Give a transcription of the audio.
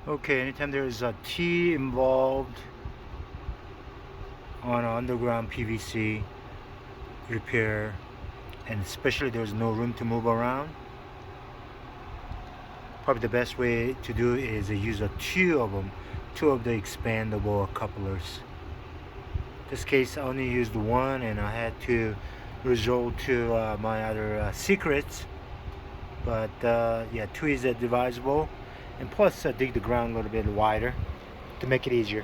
Okay, anytime there is a T involved on underground PVC repair, and especially there's no room to move around, probably the best way to do is to use two of them, two of the expandable couplers. In this case I only used one and I had to resort to my other secrets, but yeah, two is advisable, and plus dig the ground a little bit wider to make it easier.